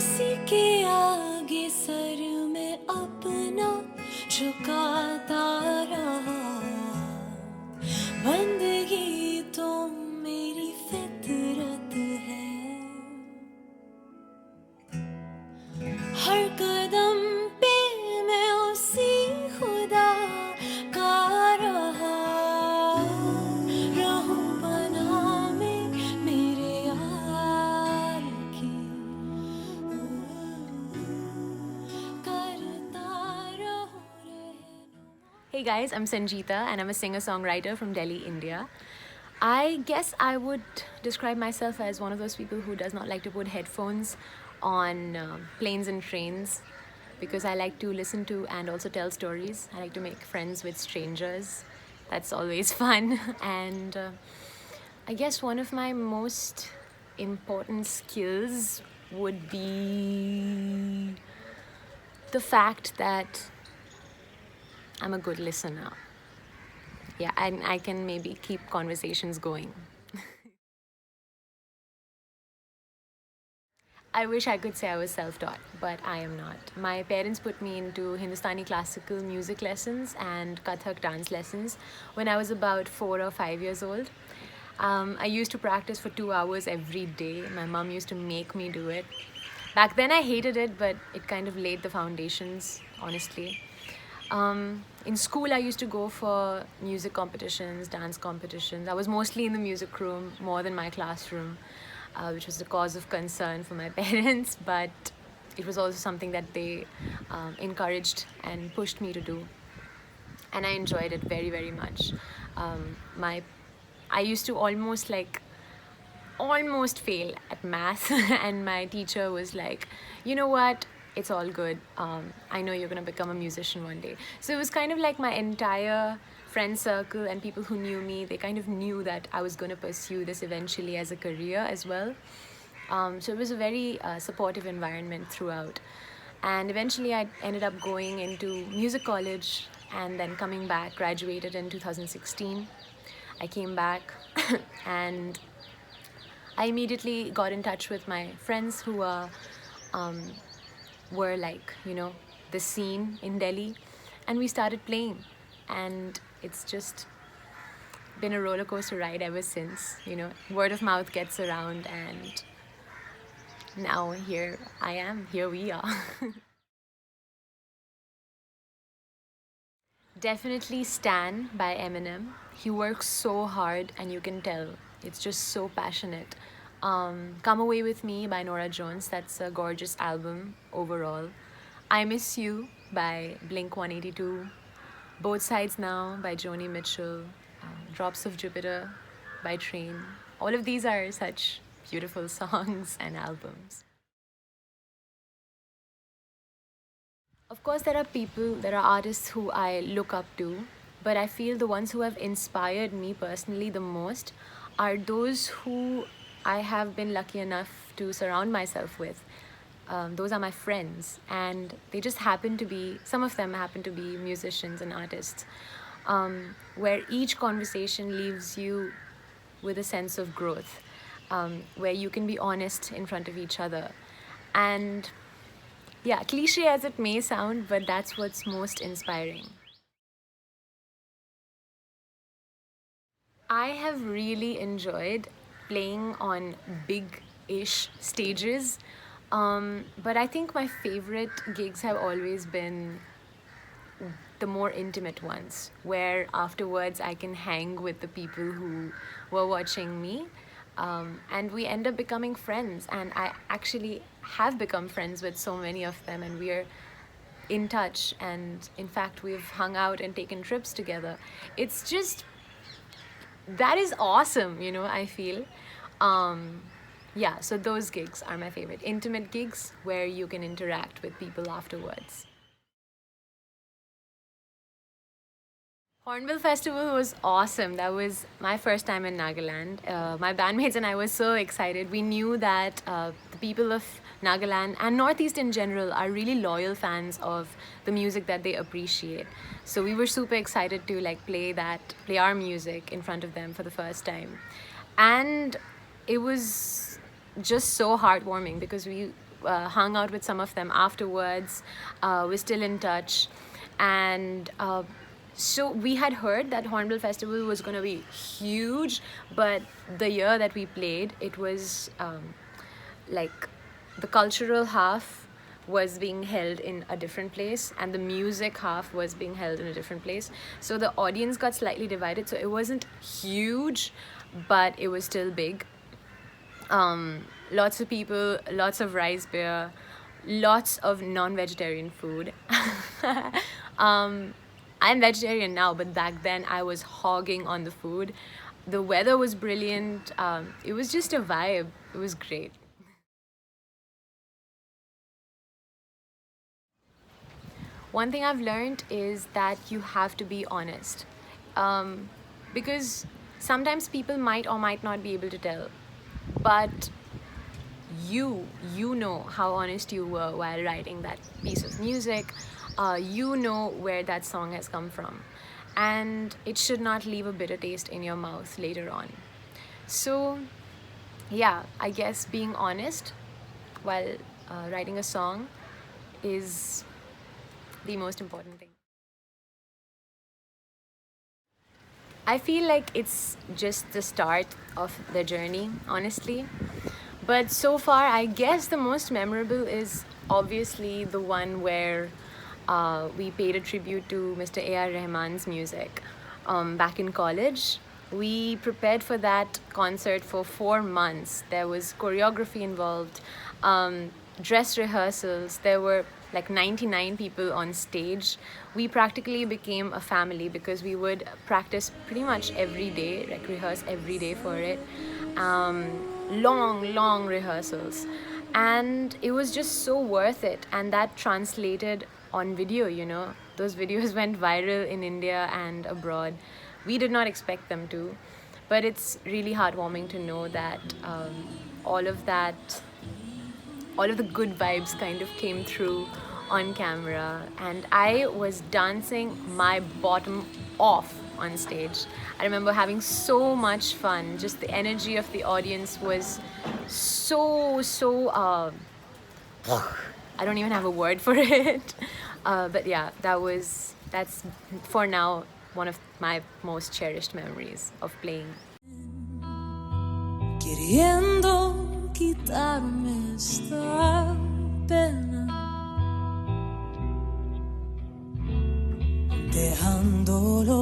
उसी के आगे सर में अपना झुकाता रहा बंदगी तो मेरी फितरत है हर कदम पे मैं उसी खुदा का रहा रहूं बना में मेरे यार की करता रहूं Hey guys, I'm Sanjeeta and I'm a singer-songwriter from Delhi, India. I guess I would describe myself as one of those people who does not like to put headphones on planes and trains because I like to listen to and also tell stories. I like to make friends with strangers. That's always fun. And I guess one of my most important skills would be the fact that I'm a good listener. Yeah, and I can maybe keep conversations going. I wish I could say I was self-taught, but I am not. My parents put me into Hindustani Classical music lessons and Kathak dance lessons when I was about 4 or 5 years old. I used to practice for 2 hours every day. My mom used to make me do it. Back then I hated it, but it kind of laid the foundations, honestly. In school, I used to go for music competitions, dance competitions. I was mostly in the music room more than my classroom, which was a cause of concern for my parents, but it was also something that they encouraged and pushed me to do. And I enjoyed it very, very much. I used to almost fail at math and my teacher was like, you know what? It's all good. I know you're going to become a musician one day. So it was kind of like my entire friend circle and people who knew me, they kind of knew that I was going to pursue this eventually as a career as well. So it was a very supportive environment throughout. And eventually I ended up going into music college and then coming back, graduated in 2016. I came back and I immediately got in touch with my friends who were like, you know, the scene in Delhi, and we started playing, and it's just been a roller coaster ride ever since. You know, word of mouth gets around, and now here I am, here we are. Definitely Stan by Eminem. He works so hard and you can tell it's just so passionate. Come Away With Me by Norah Jones, that's a gorgeous album overall. I Miss You by Blink-182, Both Sides Now by Joni Mitchell, Drops of Jupiter by Train. All of these are such beautiful songs and albums. Of course, there are artists who I look up to, but I feel the ones who have inspired me personally the most are those who I have been lucky enough to surround myself with. Those are my friends, and they just happen to be, some of them happen to be musicians and artists, where each conversation leaves you with a sense of growth, where you can be honest in front of each other. And yeah, cliche as it may sound, but that's what's most inspiring. I have really enjoyed playing on big-ish stages, but I think my favorite gigs have always been the more intimate ones, where afterwards I can hang with the people who were watching me, and we end up becoming friends, and I actually have become friends with so many of them, and we're in touch, and in fact we've hung out and taken trips together. It's just, that is awesome, you know, I feel. Yeah, so those gigs are my favorite. Intimate gigs where you can interact with people afterwards. Hornbill Festival was awesome. That was my first time in Nagaland. My bandmates and I were so excited. We knew that the people of Nagaland and Northeast in general are really loyal fans of the music that they appreciate. So we were super excited to like play our music in front of them for the first time. And it was just so heartwarming because we hung out with some of them afterwards. We're still in touch. And so we had heard that Hornbill Festival was going to be huge, but the year that we played, it was like the cultural half was being held in a different place and the music half was being held in a different place. So the audience got slightly divided. So it wasn't huge, but it was still big. Lots of people, lots of rice beer, lots of non-vegetarian food. I'm vegetarian now, but back then I was hogging on the food. The weather was brilliant. It was just a vibe. It was great. One thing I've learned is that you have to be honest. Because sometimes people might or might not be able to tell, but you know how honest you were while writing that piece of music. You know where that song has come from, and it should not leave a bitter taste in your mouth later on. So yeah, I guess being honest while writing a song is the most important thing. I feel like it's just the start of the journey, honestly. But so far, I guess the most memorable is obviously the one where we paid a tribute to Mr. A.R. Rahman's music back in college. We prepared for that concert for 4 months. There was choreography involved, dress rehearsals. There were like 99 people on stage. We practically became a family because we would practice pretty much every day, like rehearse every day for it. Long rehearsals. And it was just so worth it. And that translated on video, you know. Those videos went viral in India and abroad. We did not expect them to. But it's really heartwarming to know that all of the good vibes kind of came through on camera, and I was dancing my bottom off on stage. I remember having so much fun. Just the energy of the audience was so I don't even have a word for it. But yeah, that's for now one of my most cherished memories of playing. Queriendo quitarme esta pena, dejándolo